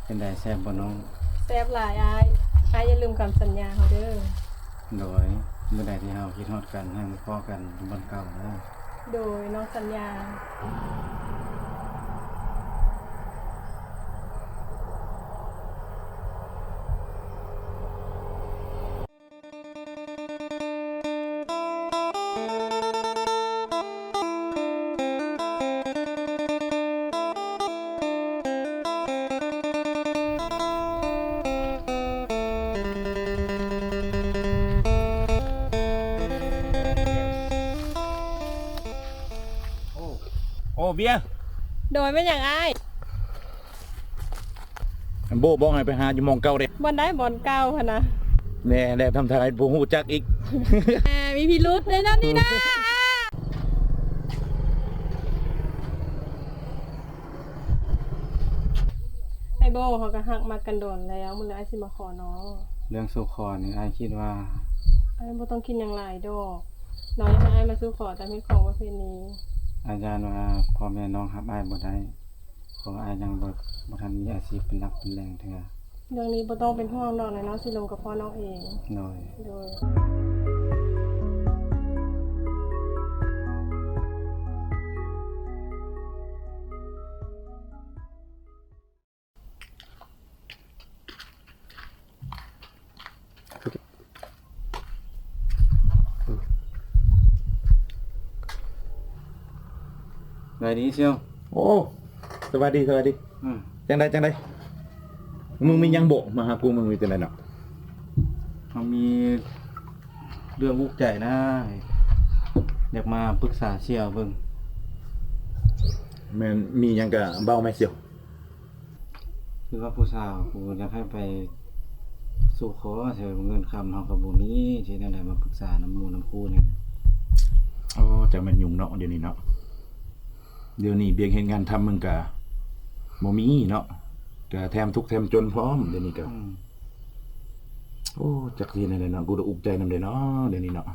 เป็นไดแซ่บบ่น้องแซ่บหลายอ้ายอย่าลืมคำสัญญาเขาเด้อโดยเมื่อใดที่เฮาคิดฮอดกันให้มันพ้อกันบนเก่าเด้อโดยน้องสัญญาโอ้เบียร์โดยไม่อย่างอ้ายโบบอกให้ไปหาอยู่มองเก่าเด้บอลได้บอลเก้าค่ะนะ แน่แน่ทำทายผู้หูจักอีก มีพิรุษเลยนะนี่นะไอโบเขาก็หักมากันโดนแล้วมึงเลยไอซิมาขอน้องเรื่องสู่ขอนี่อ้ายคิดว่าไอ้โบต้องคิดอย่างไรดอกน้อยยังไอมาสู้ขอแต่ไม่ของประเพณีอาจารย์ว่าพ่อแม่น้องรับอ้ายบ่ได้เพราะอ้ายยังบ่ทันมีอาชีพเป็นหลักเป็นแหล่งเทื่อเรื่องนี้โบต้องเป็นห่วงน้องเลยน้องสิลงกับพ่อน้องเองโดยไดดีเชียวโอ้สวัสดีจังไดมึงมียังโบมาหากูมึงมีจังไดเนาะเขามีเรื่องอุกใจนะอยากมาปรึกษาเสี่ยวเบิ่งแม่นมียังกะเบาไหมเสี่ยวคือว่าผู้สาวกูอยากให้ไปสู่ขอเสียเงินคำเฮากับบ่มีสิแนวใดมาปรึกษาน้ำหมู่น้ำคู่นี่อ๋อจังแม่นยุ่งเนาะเดี๋ยวนี้เนาะเดี๋ยวนี้เบียงเห็นงานทำมึงกะบ่มีเนาะกะแถมทุกข์แถมจนพร้อมเดี๋ยวนี้กะโอ้จักสิแนวใดเนาะกูจะอุกใจนำเด้เนาะเดี๋ยวนี้เนาะ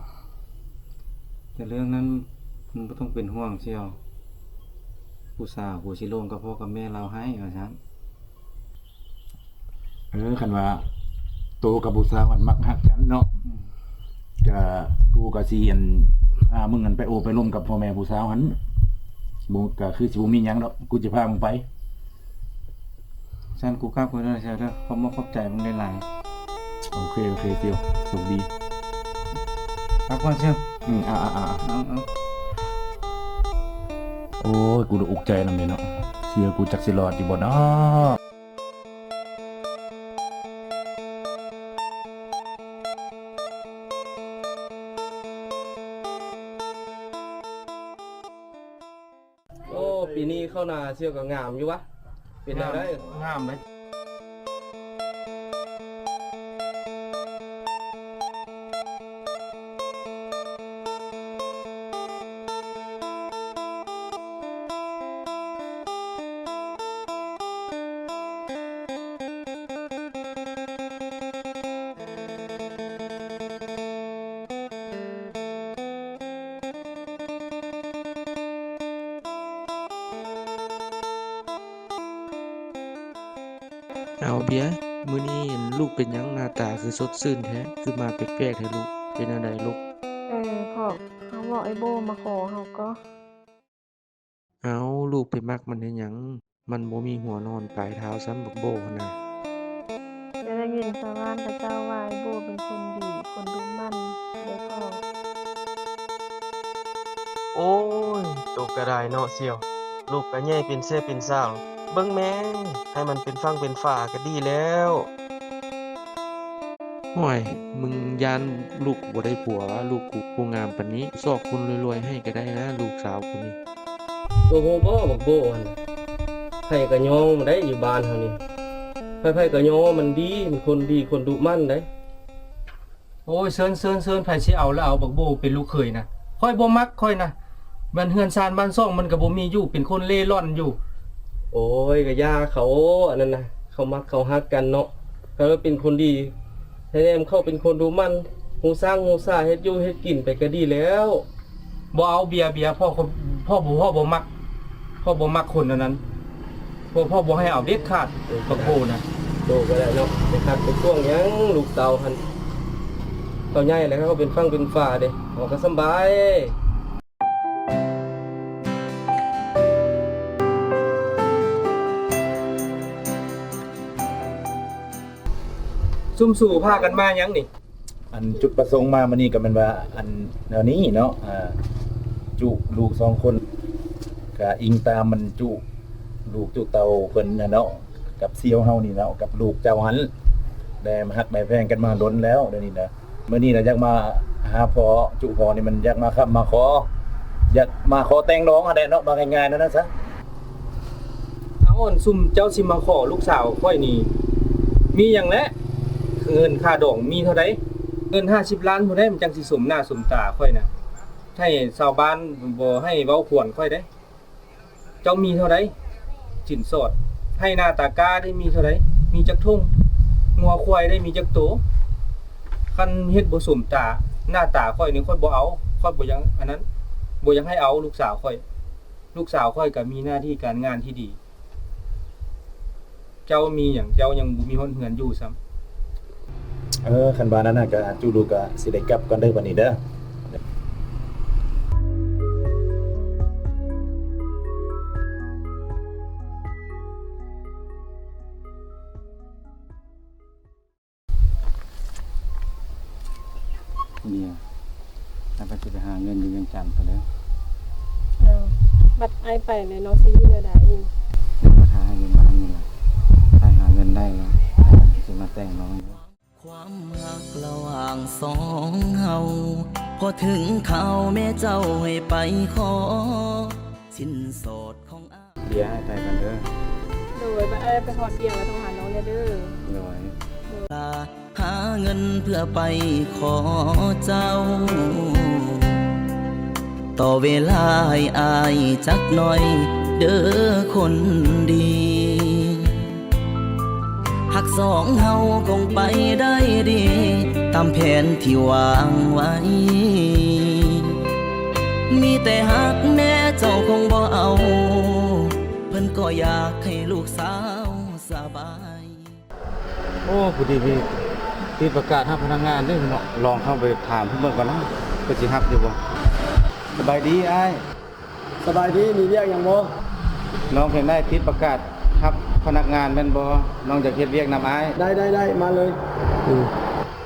แต่เรื่องนั้นมึงบ่ต้องเป็นห่วงเสี่ยวผู้สาวกูสิลงกับพ่อกับแม่เราให้ว่าซั่นคันว่าโตกับผู้สาวมันมักฮักกันเนาะก็กูก็สิอันมึงอันไปโอไปร่วมกับพ่อแม่ผู้สาวหันบ่ก็คือสิบ่มีหยังดอกกูจะพามึงไปซั่นกูกลับกูเด้อเสี่ยวเด้อขอบใจมึงหลายๆโอเคเสี่ยวโชคดีครับก่อนเสี่ยวเอาโอ้ยกูอุกใจนำเด้เนาะเสียกูจักสิรอดอยู่บ่เนาะปีนี้เข้านาเชี่ยวกับงามอยู่วะเป็นอะไรงามไหมเอาเบียร์มื้อนี้เห็นลูกเป็นหยังหน้าตาคือสดชื่นแท้คือมาแปลกๆแท้ลูกเป็นอะไรลูกพ่อเขาบอกไอ้โบมาขอเขาก็เอาลูกไปมักมันเฮ็ดหยังมันบ่มีหัวนอนปลายเท้าซ้ำบักโบหั้นน่ะได้ยินชาวบ้านเขาเจ้าว่าไอ้โบเป็นคนดีคนดูมั่นแล้วก็โอ้ยตกกระไดเนาะเสี่ยวลูกก็ใหญ่เป็นเสื้อเป็นสาวเบิ่งแม่ให้มันเป็นฟังเป็นฝาก็ดีแล้วห่วยมึงย้านลูกบ่ได้ผัวลูกกูผู้งามปานนี้ซอกคนรวยๆให้ก็ได้นะลูกสาวกูนี่โอ้โหบ่บักโบอันให้ก็ยอมได้อยู่บ้านเฮานี่ไผๆก็ยอมมันดีมันคนดีคนดุมั่นได้โอ้ยเซินไผสิเอาแล้วเอาบักโบเป็นลูกเขยนะค่อยบ่มักค่อยนะบ้านเฮือนซานบ้านซ่องมันก็บ่มีอยู่เป็นคนเล่ร่อนอยู่โอ้ยก็ย่าเขาอันนั้นน่ะเขามักเขาฮักกันเนาะเขาเป็นคนดีให้แนมเข้าเป็นคนดูมั่นฮู้สร้างฮู้ซ่าเฮ็ดอยู่เฮ็ดกินไปก็ดีแล้วบ่เอาเบียร์พ่อบ่มักคนอันนั้น พ่อบ่ให้เอาเด็ดขาดบักโบนะ โตก็ได้เนาะไปคักไปช่วงหยังลูกเต่าหันเขาใหญ่แล้วเขาเป็นฟังเป็นฝ่าเด้ออกก็สำบาย ซุ่มสู่พากันมายังนี่ อันจุดประสงค์มามื้อนี้ก็แม่นว่าอันแนวนี้เนาะจุลูก2คนก็อิงตามมันจุลูกจุเตาเพิ่นน่ะเนาะกับเสี่ยวเฮานี่เนาะกับลูกเจ้าหันได้มาฮักได้แพงกันมาล้นแล้วเดี๋ยวนี้นะมื้อนี้น่ะอยากมาหาพ่อจุพ่อนี่มันอยากมาครับมาขออยากมาขอแต่งน้องอะได้เนาะมาง่ายๆนั่นนะซะ เอาอันซุ่มเจ้าสิมาขอลูกสาวค่อยนี่มีหยังแหละเงินค่าดอกมีเท่าใดเงิน50ล้านบ่ได้มันจังสิสมหน้าสมตาค่อยน่ะให้ชาวบ้านบ่ให้เว้าขวนค่อยได้เจ้ามีเท่าใดสินสอดให้หน้าตากาได้มีเท่าใดมีจักทุ่งงัวควายได้มีจักโตคันเฮ็ดบ่สมตาหน้าตาค่อยนี่ค่อยบ่เอาค่อยบ่ยังอันนั้นบ่ยังให้เอาลูกสาวค่อย ลูกสาวค่อยก็มีหน้าที่การงานที่ดี เจ้ามีหยังเจ้ายังบ่มีฮ้อนเฮือนอยู่ซ้ำ คันบานั้นน่ะก็จูดูก็สิได้กลับก่อนเด้อบัดนี้เด้อเนี่ยถ้าไปสิไปหาเงินอยู่เวียงจันทน์ไปแล้ว บัดไอไปเลยเนาะสิอยู่แนวใด เดี๋ยวมาหาเงินมานี่ล่ะถ้าหาเงินได้แล้วสิมาแต่งน้อง ความรักระหว่างสองเฮาพอถึงเขาแม่เจ้าให้ไปขอสินสอดของอา เดี๋ยวให้ไปกันเด้อ โดยบัดไอไปฮอดเบียงไว้ต้องหาน้องเด้อ หน่อย หาเงินเพื่อไปขอเจ้า ต่อเวลาให้อายจักหน่อยเด้อคนดีหักสองเฮาคงไปได้ดี ตามแผนที่วางไว้ มีแต่หักแน่เจ้าคงบ่เอา เพิ่นก็อยากให้ลูกสาวสบาย โอ้ผู้ดีพี่ติดประกาศให้พนักงานเด้อเนาะลองเข้าไปถามเพิ่นเบิ่งก่อนนะเพิ่นสิรับอยู่บ่สบายดีอ้าย สบายดีมีเรียกหยังบ่ น้องเห็นได้ติดประกาศครับพนักงานแม่นบ่น้องจะเฮ็ดเวียกนำอ้าย ได้มาเลย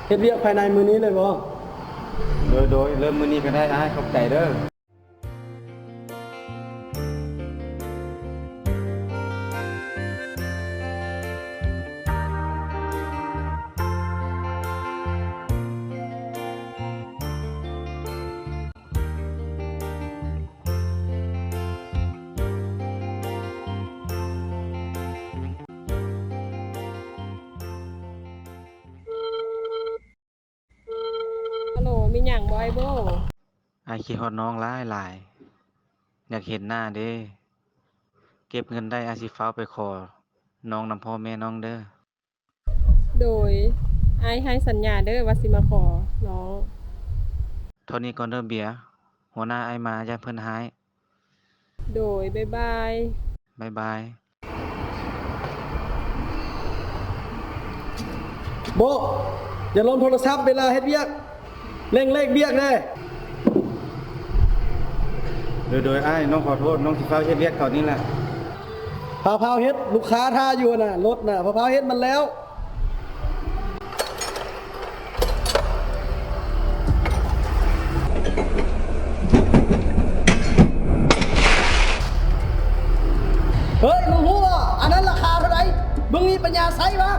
เฮ็ดเวียกภายในมื้อนี้เลยบ่ โดยเริ่มมื้อนี้ก็ได้อ้ายขอบใจเด้อ ฮัลโหลมีหยังบ่ไอโบ อายคิดฮอดน้องหลายอยากเห็นหน้าเด้ เก็บเงินได้อาสิฟ้าวไปขอน้องนำพ่อแม่น้องเด้อ โดยไอให้สัญญาเด้อว่าสิมาขอน้อง เท่านี้ก่อนเด้อเบียร์หัวหน้าอายมาย่านเพิ่นหาย โดยบ๊ายบาย บ๊ายบาย โบอย่าลงโทรศัพท์เวลาเฮ็ดเวียกเร่งเลขเวียกแน่ โดยอ้ายน้องขอโทษน้องสิฟ้าวเฮ็ดเวียกเขานี่แหละ พาวเฮ็ดลูกค้าท่าอยู่น่ะรถน่ะพาวเฮ็ดมันแล้ว เฮ้ยมึงรู้ป่ะอันนั้นราคาเท่าไหร่มึงมีปัญญาใช้ปะ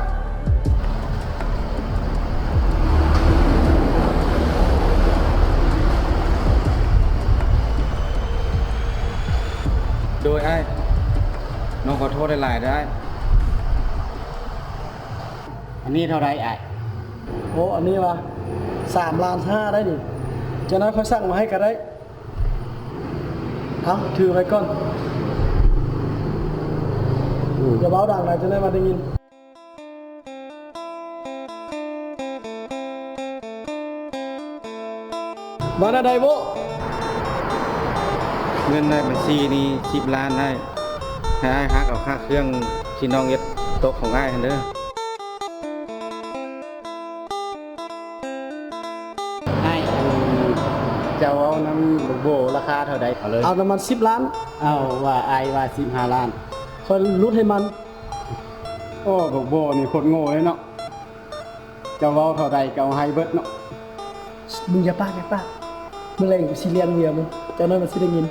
โดยอ้ายน้องขอโทษหลายๆได้ อันนี้เท่าไรอ้าย โอ้อันนี้วะ3.5 ล้านได้ดิจากนั้นเขาสั่งมาให้กันได้เอาถือไว้ก่อนอย่าเบาดังนะจะได้มาได้ยินมาหน้าใดโบ เงินในบัญชีนี่10 ล้านได้ ให้อ้ายฮักเอาค่าเครื่องที่น้องเอ็ดตกของอ้ายหั่นเด้อ ให้เจ้าเอาน้ำลูกโบราคาเท่าใด เอาเลย เอาน้ำมัน10 ล้าน เอาว่าไอายว่า15 ล้านคนรุดให้มัน โอ้ลูกโบนี่คนโง่เลยเนาะเจ้าเว้าเท่าใดก็เอาให้เบิดเนาะมึงอย่าปากเมื่อไหร่กูสิเลี้ยงเมียมึงเจ้าน้อยมันสิได้ยิน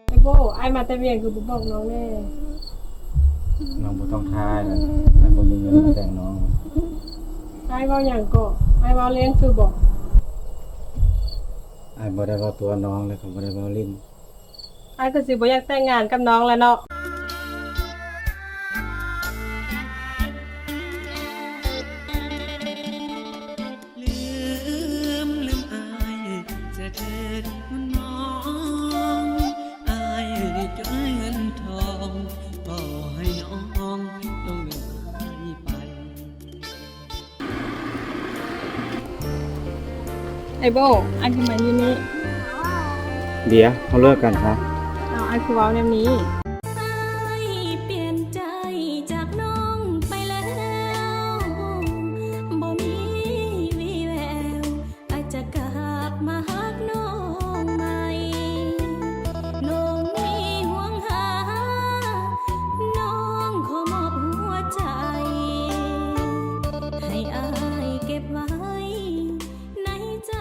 ไอ้โบไอ้มาแต่เวียงคือบ่บอกน้องแน่ น้องบ่ต้องทายนั่นอ้ายบ่มีเงินแต่งน้อง ไอ้เว้าหยังก็ไอ้เว้าเล่นคือบอก อ้ายบ่ได้เว้าตัวน้องเลยก็บ่ได้เว้าลิ้น ไอ้ก็สิบ่อยากแต่งงานกับน้องแล้วเนาะ ลืมอายจะเถิดมันมองอายจนเงินทองก็ให้น้องต้องเดินไป ไอ้โบไอ้คือมาอยู่นี่ เดี๋ยวเขาเลิกกันครับ เอาไอ้คือเว้าแนวนี้ เปลี่ยนใจจากน้องไปแล้วบ่มีวี่แววอาจจะกลับมาฮักน้องใหม่น้องมีห่วงหาน้องขอมอบหัวใจให้อายเก็บไว้ในใจ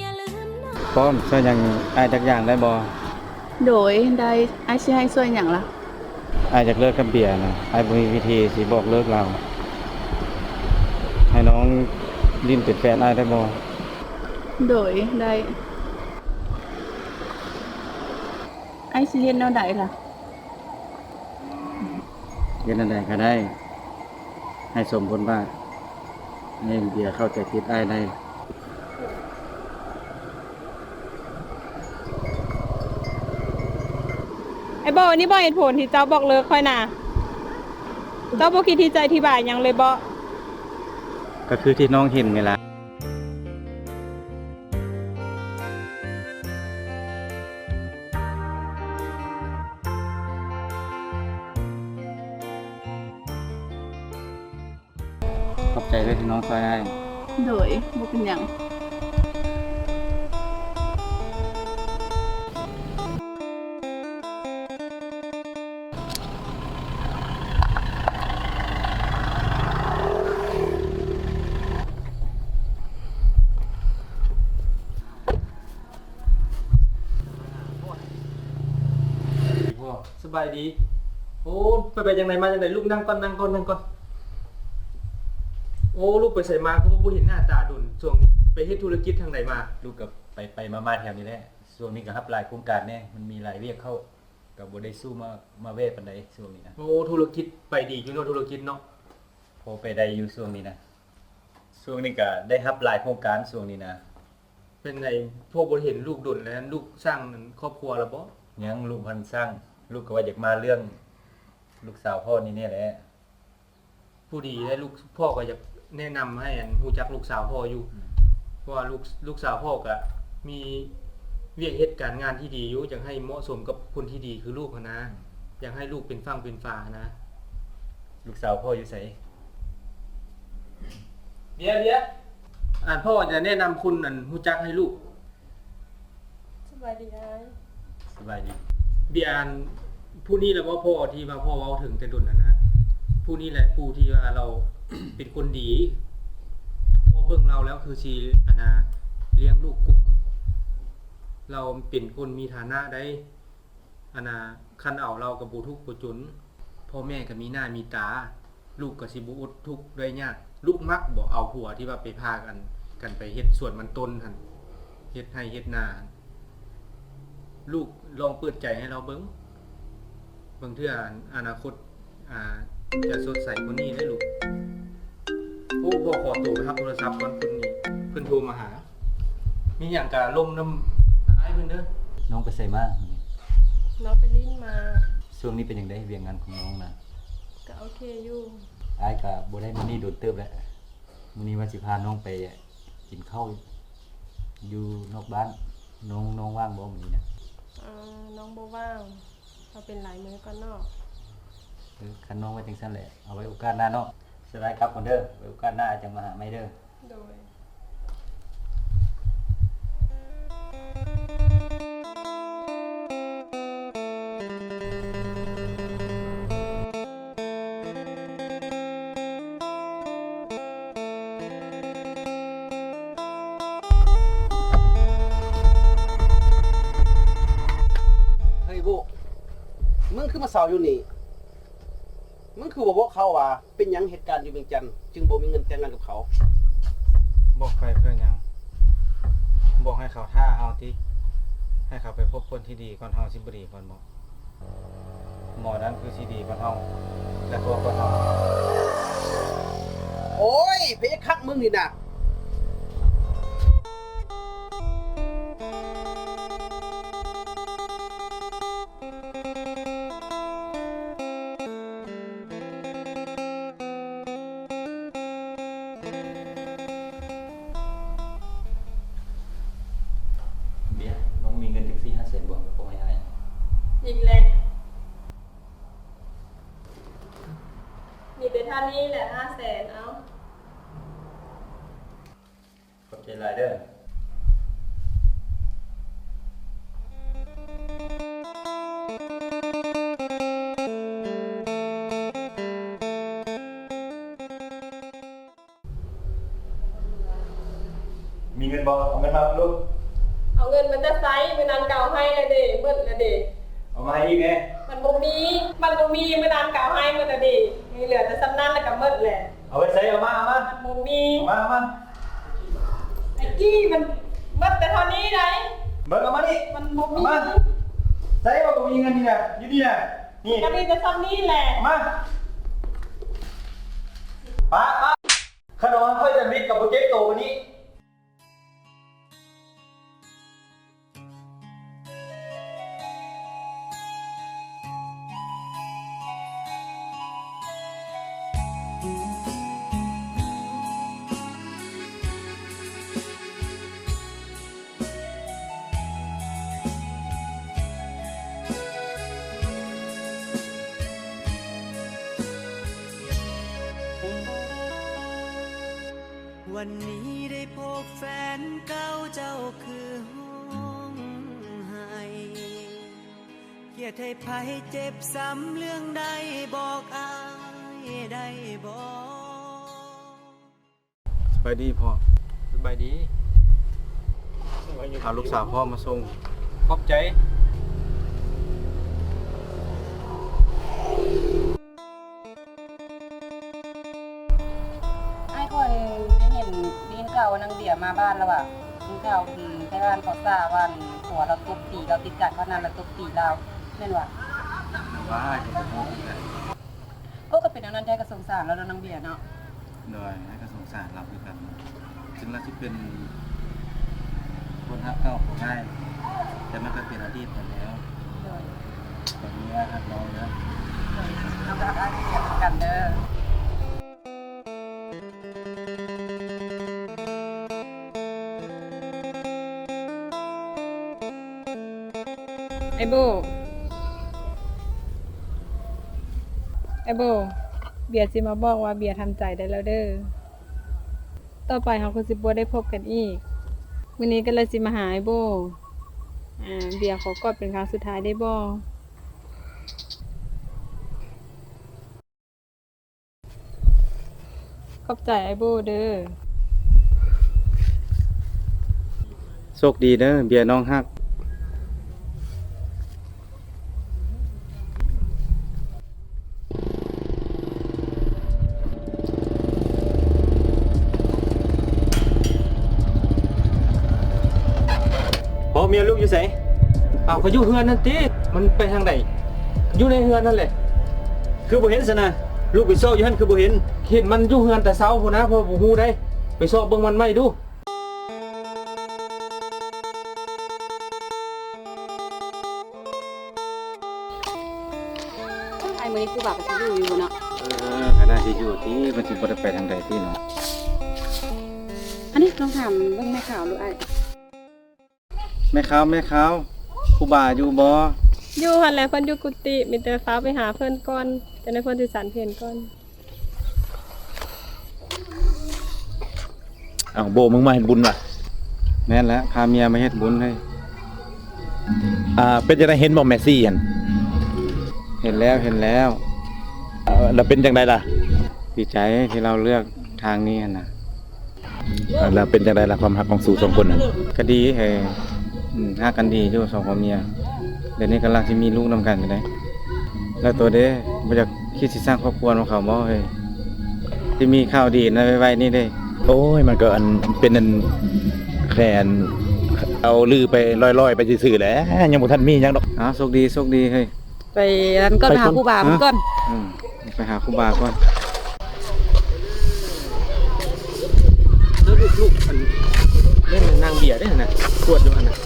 อย่าลืมน้อง พร้อมช่วยหยังอ้ายจักอย่างได้บ่ โดยได้ไอายสิให้ช่วยหยังล่ะ อ้ายอยากเลิกกับเบียร์นะอ้ายบ่มีวิธีสิบอกเลิกเรา ให้น้องลิ้นเป็นแฟนอ้ายได้บ่ โดยได้ไอายสิเฮ็ดแนวใดล่ะ เฮ็ดอันใดก็ได้ ให้สมบทบาทให้เบียร์เข้าใจผิดอ้ายได้ ไอ้โบนี่บ่เหตุผลที่เจ้าบอกเลิกค่อยน่ะเจ้าบ่คิดที่จะอธิบายหยังเลยบ่ ก็คือที่น้องเห็นนี่ล่ะ ขอบใจด้วยที่น้องช่วยอ้าย โดยบ่เป็นหยัง สบายดี โอ้ไปจังไดมาจังไดลูกนั่งก่อน โอ้ลูกไปใส่มาคือว่าบ่เห็นหน้าตาดุนช่วงนี้ไปเฮ็ดธุรกิจทางใดมา ลูกกับไปมาแถวนี้แหละช่วงนี้ก็รับหลายโครงการแน่มันมีหลายเวียกเข้าก็บ่ได้สู้มาเวทปานใดช่วงนี้นะ โอ้ธุรกิจไปดีอยู่เนาะธุรกิจเนาะ พอไปได้อยู่ช่วงนี้นะช่วงนี้ก็ได้รับหลายโครงการช่วงนี้นะ เป็นไงพวกบ่เห็นลูกดุนแล้วลูกสร้างครอบครัวแล้วบ่ ยังลูกพันสร้าง ลูกก็ว่าอยากมาเรื่อง ลูกสาวพ่อนี่เนี่ยแหละ ผู้ดีและลูกพ่อก็อยากแนะนำให้อันรู้จักลูกสาวพ่ออยู่เพราะว่าลูกสาวพ่อก็มีเวียกเฮ็ดการงานที่ดีอยู่อยากให้เหมาะสมกับคนที่ดีคือลูกหั้นนะอยากให้ลูกเป็นฝั่งเป็นฝานะ ลูกสาวพ่ออยู่ไส เดี๋ยวอ่านพ่อจะแนะนำคุณอันรู้จักให้ลูก สบายดีอ้าย สบายดี เบียร์อันผู้นี้แหละว่าพ่อที่ว่าพ่อเว้าถึงแต่ดุนนะผู้นี้แหละผู้ที่ว่าเรา เป็นคนดีพ่อเบิ่งเราแล้วคือสิเลี้ยงลูกกุ้มเราเป็นคนมีฐานะได้คันเอาเรากับบ่ทุกข์บ่จนพ่อแม่ก็มีหน้ามีตา ลูกก็สิบ่อดทุกข์ด้วยยากลูกมักบ่เอาผัวที่ว่าไปพากันไปเฮ็ดสวนมันต้นหั่นเฮ็ดไร่เฮ็ดนาหั่นลูกลองเปิดใจให้เราเบิ่งเทื่ออนาคตจะสดใสกว่านี้ได้ลูกโอ้บ่ขอตัวไปรับโทรศัพท์ก่อนเพิ่นโทรมาหา มีหยังก็ลมน้ำอ้ายเพิ่นเด้อ น้องไปไสมา น้องไปลิ้นมา ช่วงนี้เป็นจังได๋เวียงงานของน้องนะ ก็โอเคอยู่ อ้ายก็บ่ได้มื้อนี้โดนเติบแล้วมื้อนี้ว่าสิพาน้องไปกินข้าว นอกบ้านน้องว่างบ่มื้อนี้นะ น้องบ่ว่างเขาเป็นหลายมื้อก่อนเนาะ คันน้องว่าจังซั่นแหละเอาไว้โอกาสหน้าเนาะสบายครับคนเด้อไว้โอกาสหน้าจังมาหาใหม่เด้อ โดย เฮ้ยโบมึงคือมาเสาอยู่นี่มึงคือบอกเขาว่าเป็นหยังเหตุการณ์อยู่เวียงจันทน์จึงบ่มีเงินแต่งงานกับเขา บอกไปเพื่อนยังบอกให้เขาท่าเอาที่ให้เขาไปพบคนที่ดีก่อนเฮาสิบ่ดีก่อนหมอนั้นคือสิดีก่อนเฮาและตัวก่อนเฮา โอ้ยเพยคักมึงนี่นะเบียร์น้องมีเงินจัก4-500,000บ่บ่ให้อาย อีกแล้วมีแต่ท่านี้แหละ500,000เอา ขอบใจหลายเด้อ มีเงินบ่เอาเงินมาลูก เอาเงินมันจะไซส์มันนานเก่าให้ละเด้เบิดละเด้ เอามาให้อีกไง มันบ่มีมันนานเก่าให้มันละเด้มีเหลือแต่สำนั้นแล้วก็หมดแหละ เอาไปใส่เอามา มันบ่มี เอามา ไอ้กี้มันหมดแต่เท่านี้ได้ เบิกเอามานี่ มันบ่มี เอามาใส่ว่าบ่มีเงินนี่น่ะอยู่นี่น่ะนี่ ก็มีแต่ซ้ำนี้แหละ เอามาป้าขนมค่อยจะมิดกับโปรเจกต์โตวันนี้วันนี้ได้พบแฟนเก่าเจ้าคือห้องไห้เกียดให้ภัยเจ็บซ้ำเรื่องใดบอกอายได้บอก สบายดีพ่อ สบายดี เอาลูกสาวพ่อมาส่ง ขอบใจ ไอ้คนได้เห็นดินเก่านางเบียมาบ้านแล้วอ่ะดินเก่าคือใช้บ้านเขาทราบว่าผัวเราตบตีเราติดกันเพราะนั้นเราตบตีเราเล่นว่ะ ว่าจะไปพูดกัน ก็เป็นอันนั้นใจกระสงสารแล้วนางเบียเนาะ โดยให้ก็สงสารเราด้วยกันถึงเราที่เป็นคนฮักเก่าของง่ายแต่มันก็เป็นอดีตไปแล้ว โดย ตอนนี้ฮักน้องนะ เราก็รักกันเด้อ ไอ้โบเบียร์สิมาบอกว่าเบียร์ทำใจได้แล้วเด้อต่อไปเราก็สิบ่ได้พบกันอีกมื้อนี้ก็เลยสิมาหาไอ้โบเบียร์ขอกอดเป็นครั้งสุดท้ายได้บ่ขอบใจไอ้โบเด้อ โชคดีเด้อเบียร์น้องฮัก พอเมียลูกอยู่ไสอ้าวเขาอยู่เฮือนนั่นติมันไปทางไหนอยู่ในเฮือนนั่นแหละ คือบ่เห็นซะนะลูกไปซ่ออยู่หั่นคือบ่เห็น เห็นมันอยู่เฮือนแต่เช้าพุ่นนะเพอบ่ฮู้ได้ไปสอบเบิ่งมันไม่ดู ไอ้มื้อนี้คือแบบก็สิอยู่เนาะ ก็น่าสิอยู่ที่มันสิบ่ได้ไปทางใดที่เนาะ อันนี้ต้องถามเบิ่งแม่ข่าวหรือไอ้ แม่ขาวครูบาอยู่บ่ อยู่หั่นแหละเพิ่นอยู่กุฏิมีแต่ฟ้าไปหาเพิ่นก่อนจะได้เพิ่นสิสานเพลก่อน เอาโบมึงมาเห็นบุญว่ะ แม่นแล้วพาเมียมาเฮ็ดบุญให้ เป็นจังได๋เห็นบ่แมสซี่หั่น เห็นแล้ว แล้วเป็นจังไดล่ะ ดีใจที่เราเลือกทางนี้หั่นน่ะ แล้วเป็นจังไดล่ะความรักของสู่สองคนน่ะ ก็ดีเฮ้ยฮักกันดีอยู่สองผัวเมียเดี๋ยวนี้กำลังสิมีลูกนํกันอยู่เด้แล้วตัวเด้บ่อยากคิดสิสร้างครอบครัวของเขาบ่เฮ้ยที่มีข่าวดีนะไว้ๆนี่เด้ โอ้ยมันก็อันเป็นอันแค่อันเอาลือไปลอยๆไปซื่อๆแหละยังบ่ทันมีหยังดอก โชคดีเฮ้ย ไปร้านก่อนหาครูบาเพิ่นก่อน ไปหาครูบาก่อน แล้วลูกอันเล่นนางเบียร์ได้น่ะปวดอยู่หั่นน่ะ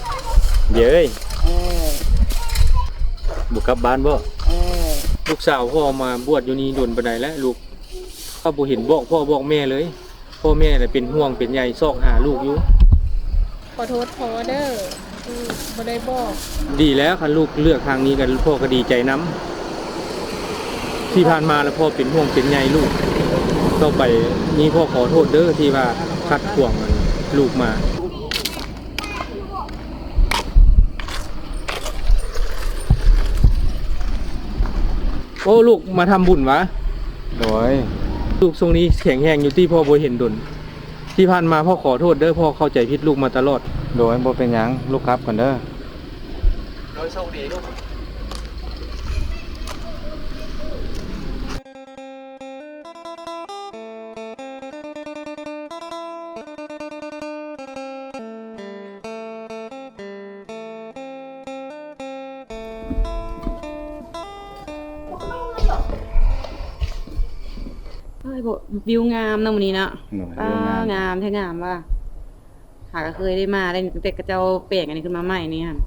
เดี๋ยวเอ้ยบ่กลับบ้านบ่ ลูกสาวพ่อมาบวชอยู่นี่โดนปานใดแล้วลูกเขาบ่เห็นบอกพ่อบอกแม่เลยพ่อแม่น่ะเป็นห่วงเป็นใยซอกหาลูกอยู่ ขอโทษพ่อเด้อบ่ได้บอก ดีแล้วคันลูกเลือกทางนี้กันพ่อก็ดีใจนํที่ผ่านมาแล้วพ่อเป็นห่วงเป็นใยลูกต่อไปนี้พ่อขอโทษเด้อที่ว่าขัดขวางลูกมาโอ้ลูกมาทำบุญวะ โดย ลูกทรงนี้แข็งแรงอยู่ที่พ่อบ่เห็นดนที่ผ่านมาพ่อขอโทษเด้อพ่อเข้าใจผิดลูกมาตลอด โดยบ่เป็นหยังลูกครับก่อนเด้อ โดยโชคดีลูก เฮ้ยบ่วิวงามเนาะมื้อนี้เนาะ โดย ป้างามแท้งามว่ะหาก็เคยได้มาได้ตั้งแต่กระเจ้าแปลงอันนี้ขึ้นมาใหม่นี่หั่น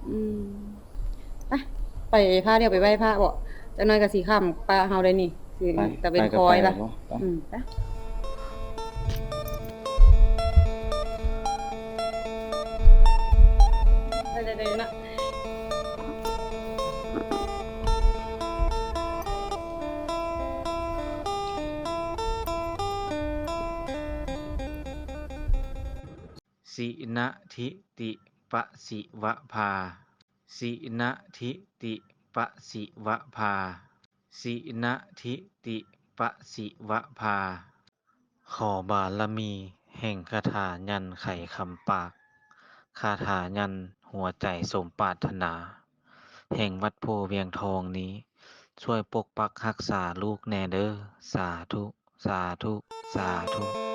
อืมไปพาเดี๋ยวไปไหว้พระบ่จักหน่อยก็สิค่ำป้าเฮาได้นี่สิตะเวนคอยป่ะไปได้ๆๆนะ สินะทิติปะสิวะภาสินะทิติปะสิวะภาสินะทิติปะสิวะภาขอบารมีแห่งคาถายันไขคำปากคาถายันหัวใจสมปรารถนาแห่งวัดโพเวียงทองนี้ช่วยปกปักรักษาลูกแน่เด้อสาธุ สาธุ สาธุ